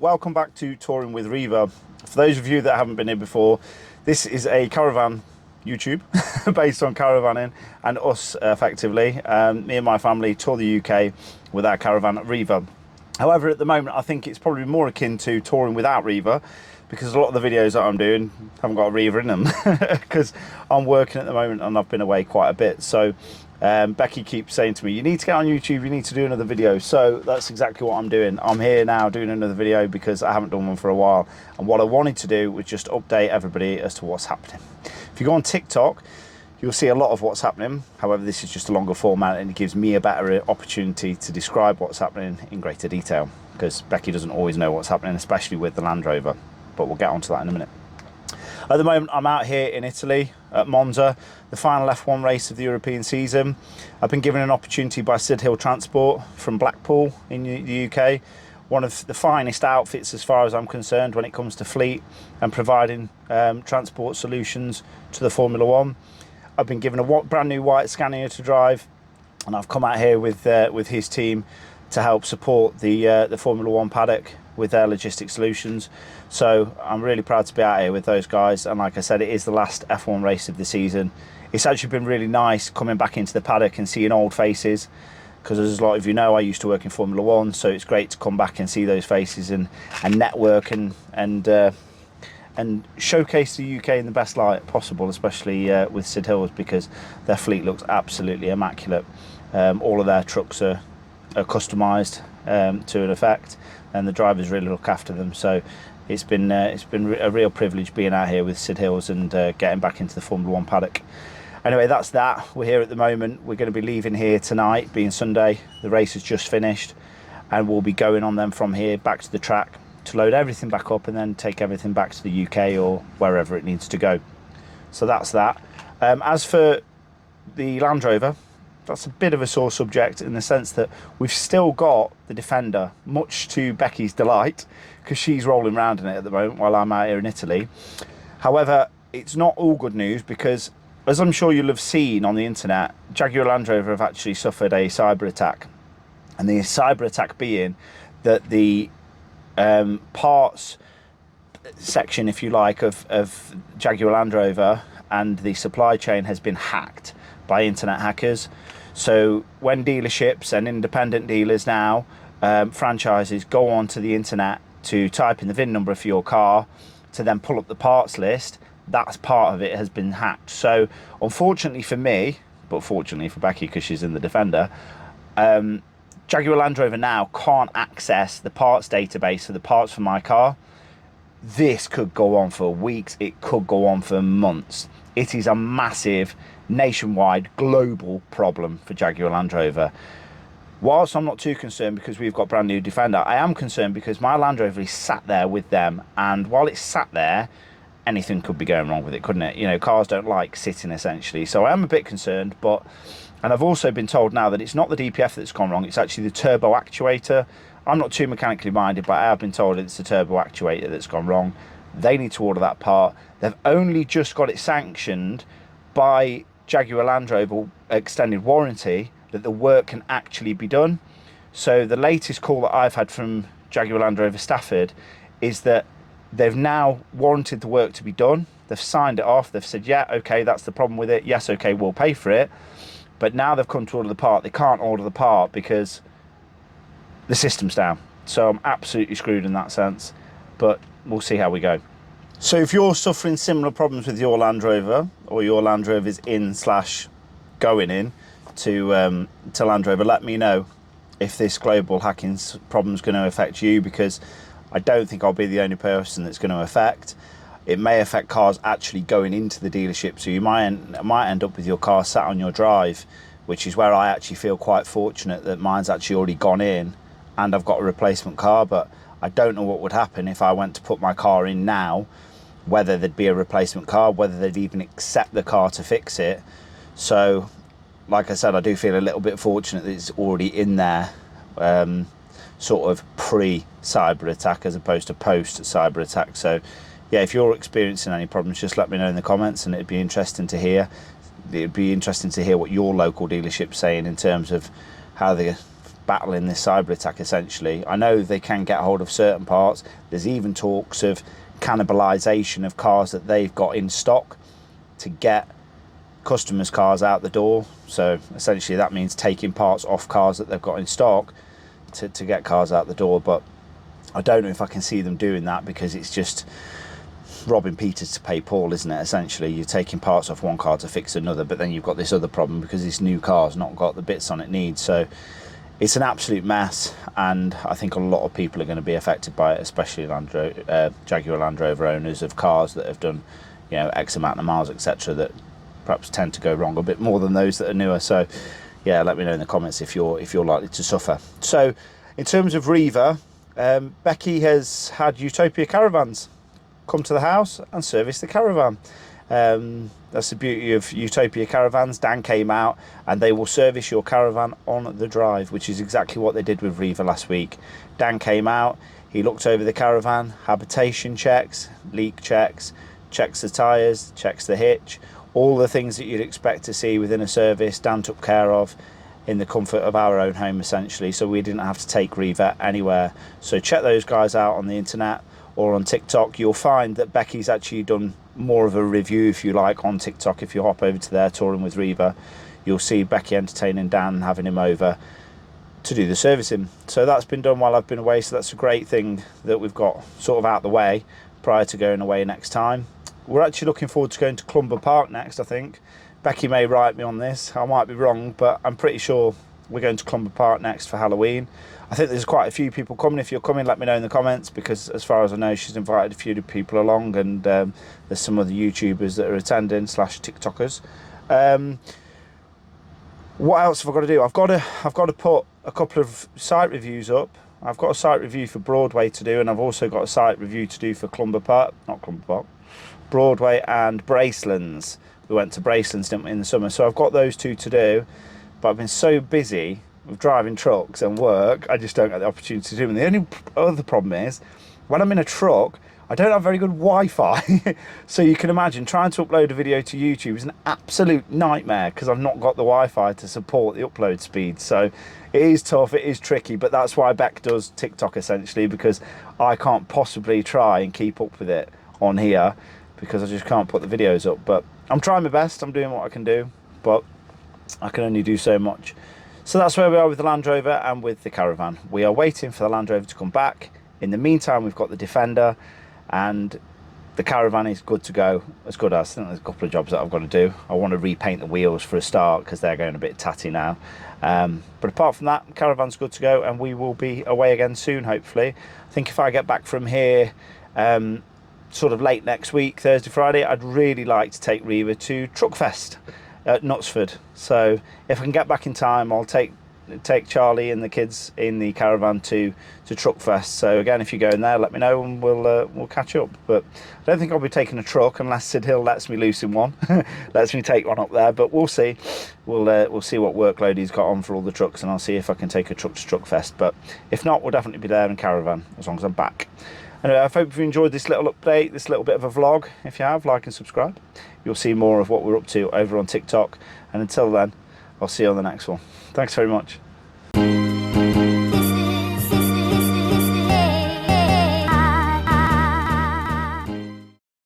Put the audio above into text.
Welcome back to Touring with Riva. For those of you that haven't been here before, this is a caravan YouTube based on caravanning and us effectively. Me and my family tour the UK with our caravan at Riva. However, at the moment I think it's probably more akin to touring without Riva, because a lot of the videos that I'm doing haven't got a Riva in them because I'm working at the moment and I've been away quite a bit. So Becky keeps saying to me, you need to get on YouTube, you need to do another video. So that's exactly what I'm doing. I'm here now doing another video because I haven't done one for a while, and what I wanted to do was just update everybody as to what's happening. If you go on TikTok, you'll see a lot of what's happening. However, this is just a longer format and it gives me a better opportunity to describe what's happening in greater detail, because Becky doesn't always know what's happening, especially with the Land Rover, but we'll get onto that in a minute. At the moment, I'm out here in Italy at Monza, the final F1 race of the European season. I've been given an opportunity by Sid Hill Transport from Blackpool in the UK, one of the finest outfits as far as I'm concerned when it comes to fleet and providing transport solutions to the Formula One. I've been given a brand new white Scania to drive, and I've come out here with his team to help support the Formula One paddock with their logistic solutions. So I'm really proud to be out here with those guys, and like I said, it is the last F1 race of the season. It's actually been really nice coming back into the paddock and seeing old faces, because as a lot of you know, I used to work in Formula One, so it's great to come back and see those faces and network and showcase the UK in the best light possible, especially with Sid Hills, because their fleet looks absolutely immaculate. All of their trucks are customised to an effect, and the drivers really look after them. So it's been a real privilege being out here with Sid Hills and getting back into the Formula One paddock. Anyway, that's that. We're here at the moment. We're going to be leaving here tonight, being Sunday. The race has just finished, and we'll be going on then from here back to the track to load everything back up and then take everything back to the UK or wherever it needs to go. So that's that. As for the Land Rover, that's a bit of a sore subject in the sense that we've still got the Defender, much to Becky's delight, because she's rolling around in it at the moment while I'm out here in Italy. However, it's not all good news, because as I'm sure you'll have seen on the internet, Jaguar Land Rover have actually suffered a cyber attack, and the cyber attack being that the parts section, if you like, of Jaguar Land Rover and the supply chain has been hacked by internet hackers. So when dealerships and independent dealers now, franchises, go onto the internet to type in the VIN number for your car to then pull up the parts list, that's part of it has been hacked. So unfortunately for me, but fortunately for Becky because she's in the Defender, Jaguar Land Rover now can't access the parts database for the parts for my car. This could go on for weeks, it could go on for months. It is a massive nationwide global problem for Jaguar Land Rover. Whilst I'm not too concerned because we've got brand new Defender, I am concerned because my Land Rover is sat there with them, and while it's sat there, anything could be going wrong with it, couldn't it? You know, cars don't like sitting essentially. So I am a bit concerned, and I've also been told now that it's not the DPF that's gone wrong, it's actually the turbo actuator. I'm not too mechanically minded, but I have been told it's the turbo actuator that's gone wrong. They need to order that part. They've only just got it sanctioned by Jaguar Land Rover extended warranty that the work can actually be done. So the latest call that I've had from Jaguar Land Rover Stafford is that they've now warranted the work to be done. They've signed it off. They've said, yeah, okay, that's the problem with it. Yes, okay, we'll pay for it. But now they've come to order the part. They can't order the part because the system's down. So I'm absolutely screwed in that sense, but we'll see how we go. So if you're suffering similar problems with your Land Rover, or your Land Rover is in/going in to Land Rover, let me know if this global hacking problem is going to affect you, because I don't think I'll be the only person that's going to affect. It may affect cars actually going into the dealership, so you might end up with your car sat on your drive, which is where I actually feel quite fortunate that mine's actually already gone in and I've got a replacement car. But I don't know what would happen if I went to put my car in now, whether there'd be a replacement car, whether they'd even accept the car to fix it. So like I said, I do feel a little bit fortunate that it's already in there, sort of pre-cyber attack as opposed to post-cyber attack. So yeah, if you're experiencing any problems, just let me know in the comments, and it'd be interesting to hear. It'd be interesting to hear what your local dealership's saying in terms of how the battling this cyber attack essentially. I know they can get hold of certain parts. There's even talks of cannibalization of cars that they've got in stock to get customers' cars out the door. So essentially that means taking parts off cars that they've got in stock to get cars out the door. But I don't know if I can see them doing that, because it's just robbing Peter to pay Paul, isn't it? Essentially, you're taking parts off one car to fix another, but then you've got this other problem because this new car's not got the bits on it needs. So it's an absolute mess, and I think a lot of people are going to be affected by it, especially Jaguar Land Rover owners of cars that have done, you know, X amount of miles, etc., that perhaps tend to go wrong a bit more than those that are newer. So yeah, let me know in the comments if you're likely to suffer. So in terms of Riva, Becky has had Utopia caravans come to the house and service the caravan. That's the beauty of Utopia caravans. Dan came out and they will service your caravan on the drive, which is exactly what they did with Riva last week. Dan came out, he looked over the caravan, habitation checks, leak checks, checks the tyres, checks the hitch, all the things that you'd expect to see within a service. Dan took care of in the comfort of our own home essentially, so we didn't have to take Riva anywhere. So check those guys out on the internet or on TikTok. You'll find that Becky's actually done more of a review, if you like, on TikTok. If you hop over to there, Touring with Riva, you'll see Becky entertaining Dan, having him over to do the servicing. So that's been done while I've been away, so that's a great thing that we've got sort of out the way prior to going away next time. We're actually looking forward to going to Clumber Park next, I think. Becky may write me on this, I might be wrong, but I'm pretty sure we're going to Clumber Park next for Halloween. I think there's quite a few people coming. If you're coming, let me know in the comments, because as far as I know, she's invited a few people along, and there's some other YouTubers that are attending / TikTokers. What else have I got to do? I've got to put a couple of site reviews up. I've got a site review for Broadway to do, and I've also got a site review to do for Broadway and Bracelands. We went to Bracelands, didn't we, in the summer? So I've got those two to do, but I've been so busy with driving trucks and work, I just don't get the opportunity to do them. The only other problem is, when I'm in a truck, I don't have very good Wi-Fi. So you can imagine trying to upload a video to YouTube is an absolute nightmare, because I've not got the Wi-Fi to support the upload speed. So it is tough, it is tricky, but that's why Beck does TikTok essentially, because I can't possibly try and keep up with it on here, because I just can't put the videos up. But I'm trying my best, I'm doing what I can do, but I can only do so much. So that's where we are with the Land Rover and with the caravan. We are waiting for the Land Rover to come back. In the meantime, we've got the Defender, and the caravan is good to go. As good as, I think there's a couple of jobs that I've got to do. I want to repaint the wheels for a start, because they're going a bit tatty now. But apart from that, the caravan's good to go, and we will be away again soon, hopefully. I think if I get back from here sort of late next week, Thursday, Friday, I'd really like to take Riva to Truckfest at Knutsford. So if I can get back in time, I'll take Charlie and the kids in the caravan to Truckfest. So again, if you're going there, let me know and we'll catch up. But I don't think I'll be taking a truck unless Sid Hill lets me loose in one, lets me take one up there. But we'll see. We'll see what workload he's got on for all the trucks, and I'll see if I can take a truck to Truckfest. But if not, we'll definitely be there in caravan as long as I'm back. Anyway, I hope you enjoyed this little update, this little bit of a vlog. If you have, like and subscribe. You'll see more of what we're up to over on TikTok. And until then, I'll see you on the next one. Thanks very much.